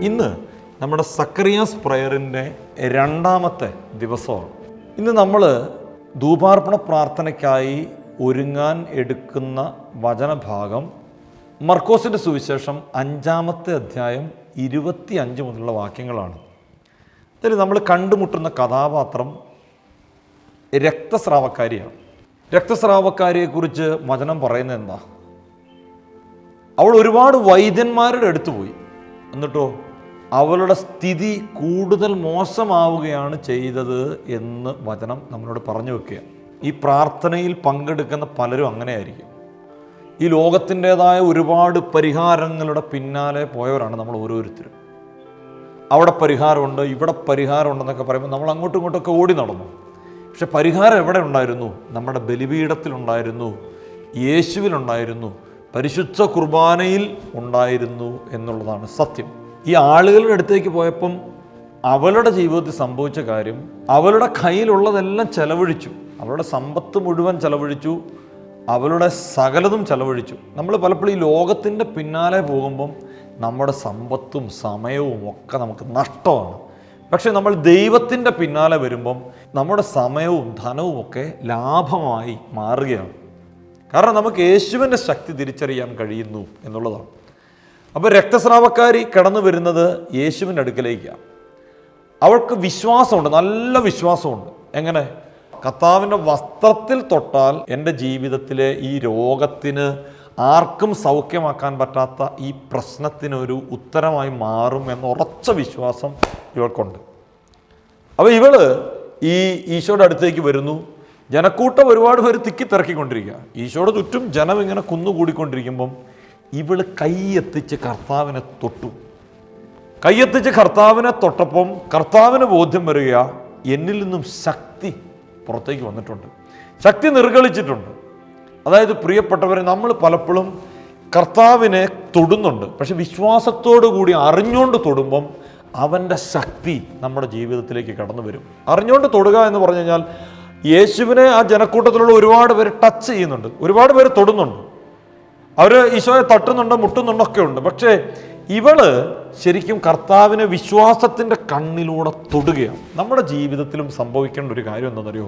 ഇന്ന് നമ്മുടെ സക്കറിയാസ് പ്രയറിൻ്റെ രണ്ടാമത്തെ ദിവസമാണ്. ഇന്ന് നമ്മൾ ധൂപാർപ്പണ പ്രാർത്ഥനയ്ക്കായി ഒരുങ്ങാൻ എടുക്കുന്ന വചനഭാഗം മർക്കോസിൻ്റെ സുവിശേഷം 5-ാമത്തെ അധ്യായം 25 മുതലുള്ള വാക്യങ്ങളാണ്. ഇതിൽ നമ്മൾ കണ്ടുമുട്ടുന്ന കഥാപാത്രം രക്തസ്രാവക്കാരിയാണ്. രക്തസ്രാവക്കാരിയെക്കുറിച്ച് വചനം പറയുന്നത് എന്താ? അവൾ ഒരുപാട് വൈദ്യന്മാരുടെ അടുത്ത് പോയി, എന്നിട്ടോ അവളുടെ സ്ഥിതി കൂടുതൽ മോശമാവുകയാണ് ചെയ്തത് എന്ന് വചനം നമ്മളോട് പറഞ്ഞു വെക്കുക. ഈ പ്രാർത്ഥനയിൽ പങ്കെടുക്കുന്ന പലരും അങ്ങനെയായിരിക്കും. ഈ ലോകത്തിൻ്റെതായ ഒരുപാട് പരിഹാരങ്ങളുടെ പിന്നാലെ പോയവരാണ് നമ്മൾ ഓരോരുത്തരും. അവിടെ പരിഹാരമുണ്ട്, ഇവിടെ പരിഹാരമുണ്ടെന്നൊക്കെ പറയുമ്പോൾ നമ്മൾ അങ്ങോട്ടും ഇങ്ങോട്ടൊക്കെ ഓടി നടന്നു. പക്ഷെ പരിഹാരം എവിടെ ഉണ്ടായിരുന്നു? നമ്മുടെ ബലിപീഠത്തിലുണ്ടായിരുന്നു, യേശുവിലുണ്ടായിരുന്നു, പരിശുദ്ധ കുർബാനയിൽ ഉണ്ടായിരുന്നു എന്നുള്ളതാണ് സത്യം. ഈ ആളുകളുടെ അടുത്തേക്ക് പോയപ്പം അവളുടെ ജീവിതത്തിൽ സംഭവിച്ച കാര്യം, അവളുടെ കയ്യിലുള്ളതെല്ലാം ചെലവഴിച്ചു, അവളുടെ സമ്പത്ത് മുഴുവൻ ചെലവഴിച്ചു, അവളുടെ സകലതും ചെലവഴിച്ചു. നമ്മൾ പലപ്പോഴും ഈ ലോകത്തിൻ്റെ പിന്നാലെ പോകുമ്പം നമ്മുടെ സമ്പത്തും സമയവും ഒക്കെ നമുക്ക് നഷ്ടമാണ്. പക്ഷെ നമ്മൾ ദൈവത്തിൻ്റെ പിന്നാലെ വരുമ്പം നമ്മുടെ സമയവും ധനവും ഒക്കെ ലാഭമായി മാറുകയാണ്. കാരണം നമുക്ക് യേശുവിൻ്റെ ശക്തി തിരിച്ചറിയാൻ കഴിയുന്നു എന്നുള്ളതാണ്. അപ്പോൾ രക്തസ്രാവക്കാരി കടന്നു വരുന്നത് യേശുവിൻ്റെ അടുക്കലേക്കാണ്. അവൾക്ക് വിശ്വാസമുണ്ട്, നല്ല വിശ്വാസമുണ്ട്. എങ്ങനെ? കർത്താവിൻ്റെ വസ്ത്രത്തിൽ തൊട്ടാൽ എൻ്റെ ജീവിതത്തിലെ ഈ രോഗത്തിന്, ആർക്കും സൗഖ്യമാക്കാൻ പറ്റാത്ത ഈ പ്രശ്നത്തിനൊരു ഉത്തരമായി മാറും എന്ന ഉറച്ച വിശ്വാസം ഇവൾക്കുണ്ട്. അപ്പോൾ ഇവള് ഈ ഈശോയുടെ അടുത്തേക്ക് വരുന്നു. ജനക്കൂട്ടം ഒരുപാട് പേര് തിക്കിത്തിറക്കിക്കൊണ്ടിരിക്കുക. ഈശോയുടെ ചുറ്റും ജനം ഇങ്ങനെ കുന്നുകൂടിക്കൊണ്ടിരിക്കുമ്പം ഇവള് കൈയെത്തിച്ച് കർത്താവിനെ തൊട്ടു. കൈയെത്തിച്ച് കർത്താവിനെ തൊട്ടപ്പം കർത്താവിന് ബോധ്യം വരിക, എന്നിൽ നിന്നും ശക്തി പുറത്തേക്ക് വന്നിട്ടുണ്ട്, ശക്തി നിർഗളിച്ചിട്ടുണ്ട്. അതായത് പ്രിയപ്പെട്ടവരെ, നമ്മൾ പലപ്പോഴും കർത്താവിനെ തൊടുന്നുണ്ട്, പക്ഷെ വിശ്വാസത്തോടു കൂടി അറിഞ്ഞുകൊണ്ട് തൊടുമ്പം അവൻ്റെ ശക്തി നമ്മുടെ ജീവിതത്തിലേക്ക് കടന്നു വരും. അറിഞ്ഞുകൊണ്ട് തൊടുക എന്ന് പറഞ്ഞു കഴിഞ്ഞാൽ യേശുവിനെ ആ ജനക്കൂട്ടത്തിലുള്ള ഒരുപാട് പേര് ടച്ച് ചെയ്യുന്നുണ്ട്, ഒരുപാട് പേര് തൊടുന്നുണ്ട്, അവർ ഈശോയെ തട്ടുന്നുണ്ട്, മുട്ടുന്നുണ്ടൊക്കെ ഉണ്ട്. പക്ഷേ ഇവള് ശരിക്കും കർത്താവിനെ വിശ്വാസത്തിൻ്റെ കണ്ണിലൂടെ തൊടുകയാണ്. നമ്മുടെ ജീവിതത്തിലും സംഭവിക്കേണ്ട ഒരു കാര്യം എന്താണെന്നറിയോ?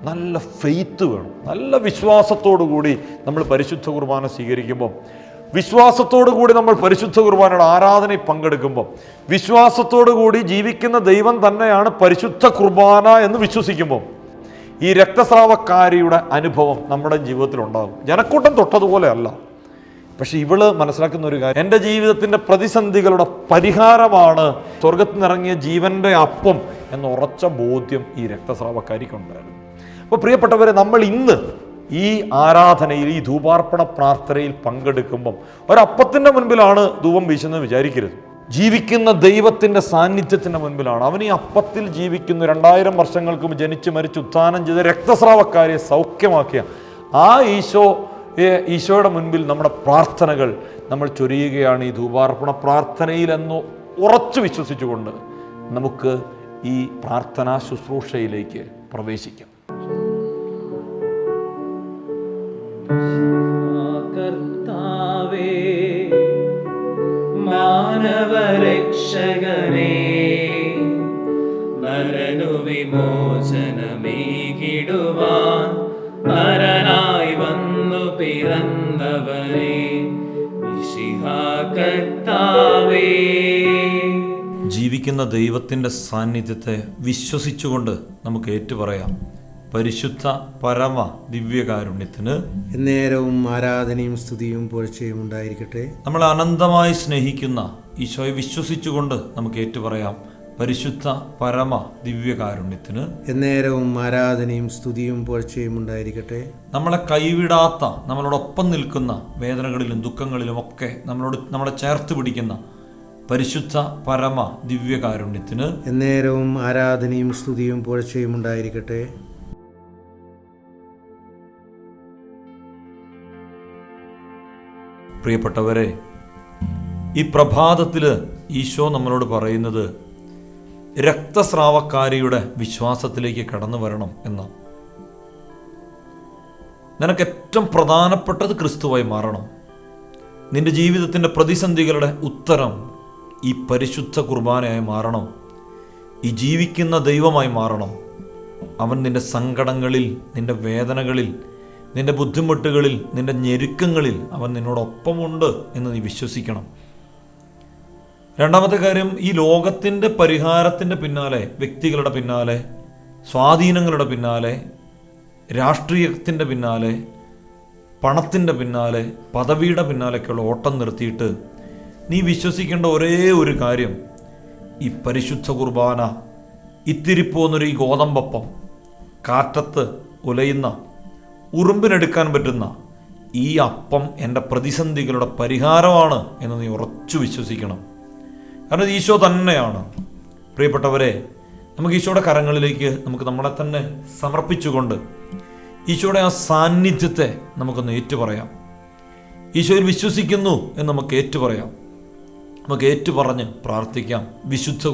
നല്ല ഫെയ്ത്ത് വേണം. നല്ല വിശ്വാസത്തോടു കൂടി നമ്മൾ പരിശുദ്ധ കുർബാന സ്വീകരിക്കുമ്പം, വിശ്വാസത്തോടു കൂടി നമ്മൾ പരിശുദ്ധ കുർബാനയുടെ ആരാധനയിൽ പങ്കെടുക്കുമ്പം, വിശ്വാസത്തോടു കൂടി ജീവിക്കുന്ന ദൈവം തന്നെയാണ് പരിശുദ്ധ കുർബാന എന്ന് വിശ്വസിക്കുമ്പം ഈ രക്തസ്രാവക്കാരിയുടെ അനുഭവം നമ്മുടെ ജീവിതത്തിലുണ്ടാകും. ജനക്കൂട്ടം തൊട്ടതുപോലെ അല്ല. പക്ഷെ ഇവള് മനസ്സിലാക്കുന്ന ഒരു കാര്യം, എൻ്റെ ജീവിതത്തിൻ്റെ പ്രതിസന്ധികളുടെ പരിഹാരമാണ് സ്വർഗത്തിൽ നിന്നിറങ്ങിയ ജീവൻ്റെ അപ്പം എന്ന ഉറച്ച ബോധ്യം ഈ രക്തസ്രാവക്കാരിക്കുണ്ടായിരുന്നു. അപ്പോൾ പ്രിയപ്പെട്ടവരെ, നമ്മൾ ഇന്ന് ഈ ആരാധനയിൽ, ഈ ധൂപാർപ്പണ പ്രാർത്ഥനയിൽ പങ്കെടുക്കുമ്പം ഒരപ്പത്തിൻ്റെ മുൻപിലാണ് ധൂപം വീശുന്നത് വിചാരിക്കരുത്. ജീവിക്കുന്ന ദൈവത്തിൻ്റെ സാന്നിധ്യത്തിൻ്റെ മുൻപിലാണ്. അവൻ ഈ അപ്പത്തിൽ ജീവിക്കുന്നു. 2000 വർഷങ്ങൾക്ക് മുമ്പ് ജനിച്ച് മരിച്ച് ഉത്ഥാനം ചെയ്ത രക്തസ്രാവക്കാരിയെ സൗഖ്യമാക്കിയ ആ ഈശോയുടെ മുൻപിൽ നമ്മുടെ പ്രാർത്ഥനകൾ നമ്മൾ ചൊരിയുകയാണ് ഈ ധൂപാർപ്പണ പ്രാർത്ഥനയിൽ എന്ന് ഉറച്ചു വിശ്വസിച്ചുകൊണ്ട് നമുക്ക് ഈ പ്രാർത്ഥനാ ശുശ്രൂഷയിലേക്ക് പ്രവേശിക്കാം. കർത്താവേ, മാനവരക്ഷകനേ, നരനു വിമോചനമേകിടുവാൻ നരനായി വന്നു പിറന്നവനേ, മിശിഹാ കർത്താവേ. ജീവിക്കുന്ന ദൈവത്തിൻ്റെ സാന്നിധ്യത്തെ വിശ്വസിച്ചുകൊണ്ട് നമുക്ക് ഏറ്റുപറയാം, പരിശുദ്ധ പരമ ദിവ്യകാരുണ്യത്തിന് എന്നേരവും ആരാധനയും സ്തുതിയും പുകഴ്ചയും ഉണ്ടായിരിക്കട്ടെ. നമ്മൾ അനന്തമായി സ്നേഹിക്കുന്ന ഈശോയെ വിശ്വസിച്ചുകൊണ്ട് നമുക്ക് ഏറ്റുപറയാം, പരിശുദ്ധ പരമ ദിവ്യകാരുണ്യത്തിന് എന്നേരവും ആരാധനയും സ്തുതിയും പുകഴ്ചയും ഉണ്ടായിരിക്കട്ടെ. നമ്മളെ കൈവിടാത്ത, നമ്മളോടൊപ്പം നിൽക്കുന്ന വേദനകളിലും ദുഃഖങ്ങളിലും ഒക്കെ നമ്മളെ ചേർത്ത് പിടിക്കുന്ന പരിശുദ്ധ പരമ ദിവ്യകാരുണ്യത്തിന് എന്നേരവും ആരാധനയും സ്തുതിയും പുകഴ്ചയും ഉണ്ടായിരിക്കട്ടെ. പ്രിയപ്പെട്ടവരെ, ഈ പ്രഭാതത്തിൽ ഈശോ നമ്മളോട് പറയുന്നത് രക്തസ്രാവക്കാരിയുടെ വിശ്വാസത്തിലേക്ക് കടന്നു വരണം എന്നാണ്. നിനക്ക് ഏറ്റവും പ്രധാനപ്പെട്ടത് ക്രിസ്തുവായി മാറണം. നിന്റെ ജീവിതത്തിൻ്റെ പ്രതിസന്ധികളുടെ ഉത്തരം ഈ പരിശുദ്ധ കുർബാനയായി മാറണം, ഈ ജീവിക്കുന്ന ദൈവമായി മാറണം. അവൻ നിൻ്റെ സങ്കടങ്ങളിൽ, നിൻ്റെ വേദനകളിൽ, നിൻ്റെ ബുദ്ധിമുട്ടുകളിൽ, നിൻ്റെ ഞെരുക്കങ്ങളിൽ അവൻ നിന്നോടൊപ്പമുണ്ട് എന്ന് നീ വിശ്വസിക്കണം. രണ്ടാമത്തെ കാര്യം, ഈ ലോകത്തിൻ്റെ പരിഹാരത്തിൻ്റെ പിന്നാലെ, വ്യക്തികളുടെ പിന്നാലെ, സ്വാധീനങ്ങളുടെ പിന്നാലെ, രാഷ്ട്രീയത്തിൻ്റെ പിന്നാലെ, പണത്തിൻ്റെ പിന്നാലെ, പദവിയുടെ പിന്നാലെയൊക്കെയുള്ള ഓട്ടം നിർത്തിയിട്ട് നീ വിശ്വസിക്കേണ്ട ഒരേ ഒരു കാര്യം, ഈ പരിശുദ്ധ കുർബാന, ഇത്തിരിപ്പോന്നൊരു ഈ ഗോതമ്പപ്പം, കാറ്റത്ത് ഉലയുന്ന, ഉറുമ്പിനെടുക്കാൻ പറ്റുന്ന ഈ അപ്പം എൻ്റെ പ്രതിസന്ധികളുടെ പരിഹാരമാണ് എന്ന് നീ ഉറച്ചു വിശ്വസിക്കണം. കാരണം ഈശോ തന്നെയാണ്. പ്രിയപ്പെട്ടവരെ, നമുക്ക് ഈശോയുടെ കരങ്ങളിലേക്ക് നമുക്ക് നമ്മളെ തന്നെ സമർപ്പിച്ചുകൊണ്ട് ഈശോയുടെ ആ സാന്നിധ്യത്തെ നമുക്കൊന്ന് ഏറ്റുപറയാം. ഈശോയിൽ വിശ്വസിക്കുന്നു എന്ന് നമുക്ക് ഏറ്റുപറയാം. നമുക്ക് ഏറ്റുപറഞ്ഞ് പ്രാർത്ഥിക്കാം. വിശുദ്ധ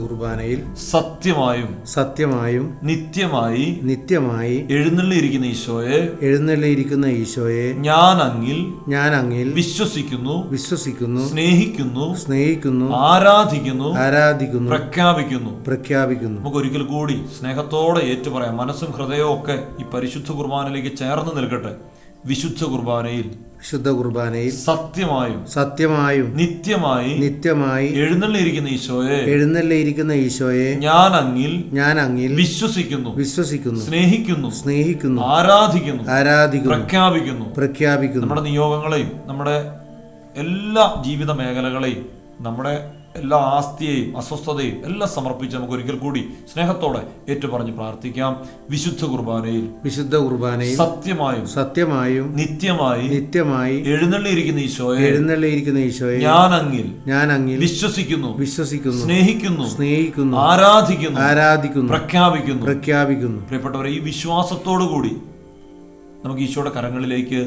കുർബാനയിൽ സത്യമായും നിത്യമായി എഴുന്നള്ളിയിരിക്കുന്ന ഈശോയെ ഞാൻ അങ്ങിൽ വിശ്വസിക്കുന്നു, സ്നേഹിക്കുന്നു, ആരാധിക്കുന്നു, പ്രഖ്യാപിക്കുന്നു. നമുക്ക് ഒരിക്കൽ കൂടി സ്നേഹത്തോടെ ഏറ്റുപറയാം. മനസ്സും ഹൃദയവും ഒക്കെ ഈ പരിശുദ്ധ കുർബാനയിലേക്ക് ചേർന്ന് നിൽക്കട്ടെ. വിശുദ്ധ കുർബാനയിൽ സത്യമായും നിത്യമായി എഴുന്നള്ളിയിരിക്കുന്ന ഈശോയെ ഞാൻ അങ്ങിൽ വിശ്വസിക്കുന്നു, സ്നേഹിക്കുന്നു, ആരാധിക്കുന്നു, പ്രഖ്യാപിക്കുന്നു. നമ്മുടെ നിയോഗങ്ങളെയും, നമ്മുടെ എല്ലാ ജീവിത മേഖലകളെയും, നമ്മുടെ എല്ലാ ആസ്തിയെയും അസ്വസ്ഥതയും എല്ലാം സമർപ്പിച്ച് നമുക്ക് ഒരിക്കൽ കൂടി സ്നേഹത്തോടെ ഏറ്റുപറഞ്ഞ് പ്രാർത്ഥിക്കാം. വിശുദ്ധ കുർബാനയിൽ സത്യമായും നിത്യമായി എഴുന്നള്ളിയിരിക്കുന്ന ഈശോയെ ഞാൻ അങ്ങിൽ വിശ്വസിക്കുന്നു, സ്നേഹിക്കുന്നു, ആരാധിക്കുന്നു, പ്രഖ്യാപിക്കുന്നു. പ്രിയപ്പെട്ടവരെ, ഈ വിശ്വാസത്തോടു കൂടി നമുക്ക് ഈശോയുടെ കരങ്ങളിലേക്ക്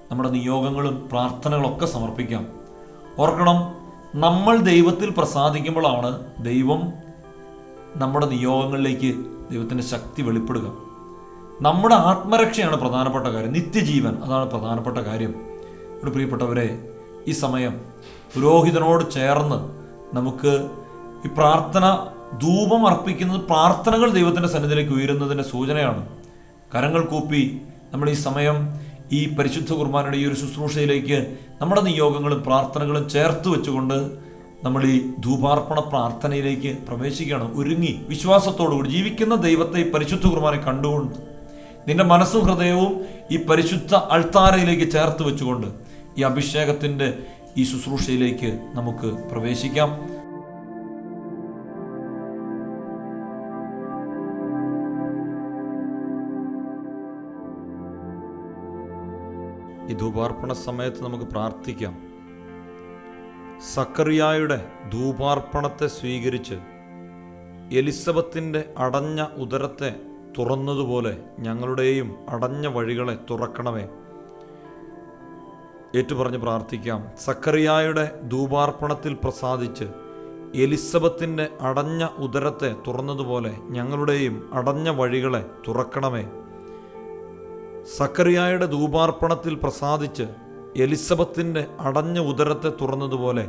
നമ്മുടെ നിയോഗങ്ങളും പ്രാർത്ഥനകളൊക്കെ സമർപ്പിക്കാം. ഓർക്കണം, നമ്മൾ ദൈവത്തിൽ പ്രസാദിക്കുമ്പോഴാണ് ദൈവം നമ്മുടെ നിയോഗങ്ങളിലേക്ക് ദൈവത്തിൻ്റെ ശക്തി വെളിപ്പെടുക. നമ്മുടെ ആത്മരക്ഷയാണ് പ്രധാനപ്പെട്ട കാര്യം, നിത്യജീവൻ അതാണ് പ്രധാനപ്പെട്ട കാര്യം. ഇവിടെ പ്രിയപ്പെട്ടവരെ, ഈ സമയം പുരോഹിതനോട് ചേർന്ന് നമുക്ക് ഈ പ്രാർത്ഥന ധൂപം അർപ്പിക്കുന്നത് പ്രാർത്ഥനകൾ ദൈവത്തിൻ്റെ സന്നിധിയിലേക്ക് ഉയരുന്നതിൻ്റെ സൂചനയാണ്. കരങ്ങൾ കൂപ്പി നമ്മൾ ഈ സമയം ഈ പരിശുദ്ധ കുർബാനയുടെ ഈ ഒരു ശുശ്രൂഷയിലേക്ക് നമ്മുടെ നിയോഗങ്ങളും പ്രാർത്ഥനകളും ചേർത്ത് വെച്ചുകൊണ്ട് നമ്മൾ ഈ ധൂപാർപ്പണ പ്രാർത്ഥനയിലേക്ക് പ്രവേശിക്കുകയാണ്. ഒരുങ്ങി വിശ്വാസത്തോടുകൂടി ജീവിക്കുന്ന ദൈവത്തെ ഈ പരിശുദ്ധ കുർബാന കണ്ടുകൊണ്ട് നിന്റെ മനസ്സും ഹൃദയവും ഈ പരിശുദ്ധ അൾത്താരയിലേക്ക് ചേർത്ത് വെച്ചുകൊണ്ട് ഈ അഭിഷേകത്തിൻ്റെ ഈ ശുശ്രൂഷയിലേക്ക് നമുക്ക് പ്രവേശിക്കാം. ഈ ധൂപാർപ്പണ സമയത്ത് നമുക്ക് പ്രാർത്ഥിക്കാം. സക്കറിയായുടെ ധൂപാർപ്പണത്തെ സ്വീകരിച്ച് എലിസബത്തിൻ്റെ അടഞ്ഞ ഉദരത്തെ തുറന്നതുപോലെ ഞങ്ങളുടെയും അടഞ്ഞ വഴികളെ തുറക്കണമേ. ഏറ്റുപറഞ്ഞ് പ്രാർത്ഥിക്കാം. സക്കറിയായുടെ ധൂപാർപ്പണത്തിൽ പ്രസാദിച്ച് എലിസബത്തിൻ്റെ അടഞ്ഞ ഉദരത്തെ തുറന്നതുപോലെ ഞങ്ങളുടെയും അടഞ്ഞ വഴികളെ തുറക്കണമേ. സക്കറിയായുടെ ധൂപാർപ്പണത്തിൽ പ്രസാദിച്ച് എലിസബത്തിൻ്റെ അടഞ്ഞ ഉദരത്തെ തുറന്നതുപോലെ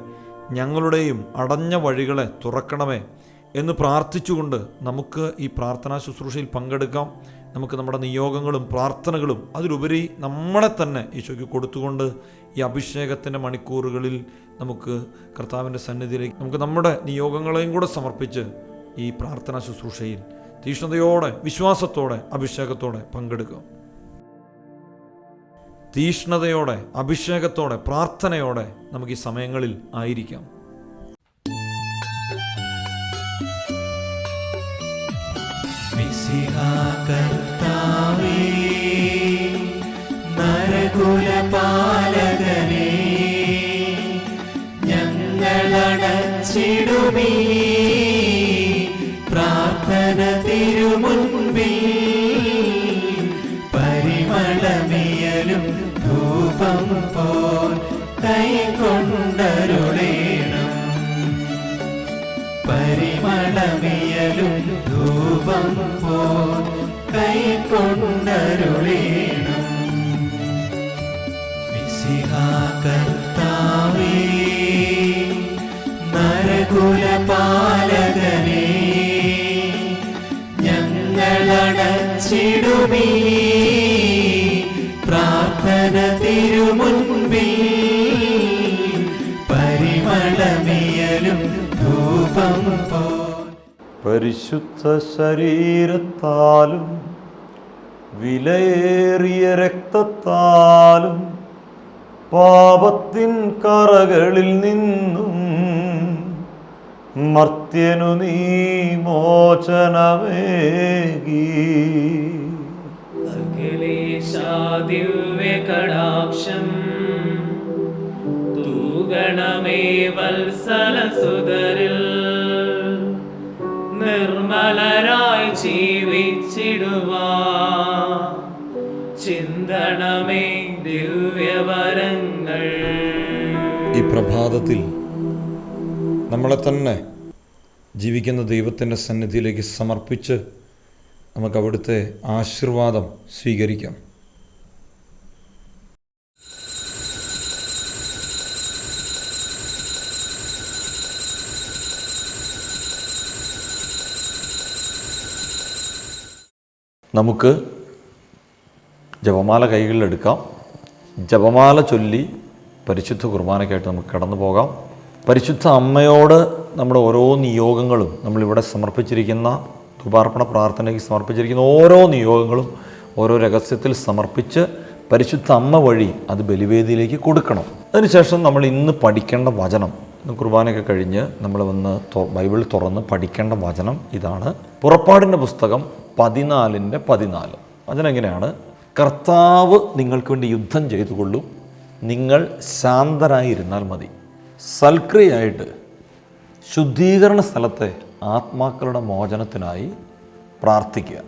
ഞങ്ങളുടെയും അടഞ്ഞ വഴികളെ തുറക്കണമേ എന്ന് പ്രാർത്ഥിച്ചുകൊണ്ട് നമുക്ക് ഈ പ്രാർത്ഥനാ ശുശ്രൂഷയിൽ പങ്കെടുക്കാം. നമുക്ക് നമ്മുടെ നിയോഗങ്ങളും പ്രാർത്ഥനകളും അതിലുപരി നമ്മളെ തന്നെ ഈശോയ്ക്ക് കൊടുത്തുകൊണ്ട് ഈ അഭിഷേകത്തിൻ്റെ മണിക്കൂറുകളിൽ നമുക്ക് കർത്താവിൻ്റെ സന്നിധിയിലേക്ക് നമുക്ക് നമ്മുടെ നിയോഗങ്ങളെയും കൂടെ സമർപ്പിച്ച് ഈ പ്രാർത്ഥനാ ശുശ്രൂഷയിൽ തീഷ്ണതയോടെ, വിശ്വാസത്തോടെ, അഭിഷേകത്തോടെ പങ്കെടുക്കാം. തീഷ്ണതയോടെ, അഭിഷേകത്തോടെ, പ്രാർത്ഥനയോടെ നമുക്ക് ഈ സമയങ്ങളിൽ ആയിരിക്കാം. നരകുലപാലകനേ, ഞങ്ങളടച്ചിടുമീ പ്രാർത്ഥന തിരുമുൻപിൽ, പരിമളമേലും ധൂപം പോൽ കൈകൊണ്ടരുളേണം, പരിമളമേലും ധൂപം പോൽ കൈകൊണ്ടരുളേണം. മിശിഹാ കർത്താവേ, വച്ചിടുമീ പ്രാർത്ഥന തിരുമുൻപിൽ പരിമളമിയലും ധൂപം പോൽ. പരിശുദ്ധ ശരീരത്താലും വിലയേറിയ രക്തത്താലും പാപത്തിൻ കറകളിൽ നിന്നും മർത്യനു നീ മോചനമേകി. ദിവ്യകടാക്ഷം തൂഗണമേ വത്സലസുതരിൽ നിർമ്മലരായി ജീവിച്ചിടുവാ ചിന്തണമേ ദിവ്യവരങ്ങൾ. ഈ പ്രഭാതത്തിൽ നമ്മളെ തന്നെ ജീവിക്കുന്ന ദൈവത്തിൻ്റെ സന്നിധിയിലേക്ക് സമർപ്പിച്ച് നമുക്ക് അവിടുത്തെ ആശീർവാദം സ്വീകരിക്കാം. നമുക്ക് ജപമാല കൈകളിലെടുക്കാം. ജപമാല ചൊല്ലി പരിശുദ്ധ കുർബാനയ്ക്കായിട്ട് നമുക്ക് കടന്നു പോകാം. പരിശുദ്ധ അമ്മയോട് നമ്മുടെ ഓരോ നിയോഗങ്ങളും നമ്മളിവിടെ സമർപ്പിച്ചിരിക്കുന്ന ധൂപാർപ്പണ പ്രാർത്ഥനയ്ക്ക് സമർപ്പിച്ചിരിക്കുന്ന ഓരോ നിയോഗങ്ങളും ഓരോ രഹസ്യത്തിൽ സമർപ്പിച്ച് പരിശുദ്ധ അമ്മ വഴി അത് ബലിവേദിയിലേക്ക് കൊടുക്കണം. അതിനുശേഷം നമ്മൾ ഇന്ന് പഠിക്കേണ്ട വചനം, കുർബാനയൊക്കെ കഴിഞ്ഞ് നമ്മൾ വന്ന് ബൈബിൾ തുറന്ന് പഠിക്കേണ്ട വചനം ഇതാണ്. പുറപ്പാടിൻ്റെ പുസ്തകം 14:14. വചനം എങ്ങനെയാണ്? കർത്താവ് നിങ്ങൾക്ക് വേണ്ടി യുദ്ധം ചെയ്തു കൊള്ളും, നിങ്ങൾ ശാന്തരായിരുന്നാൽ മതി. സൽക്രിയായിട്ട് ശുദ്ധീകരണ സ്ഥലത്തെ ആത്മാക്കളുടെ മോചനത്തിനായി പ്രാർത്ഥിക്കുക.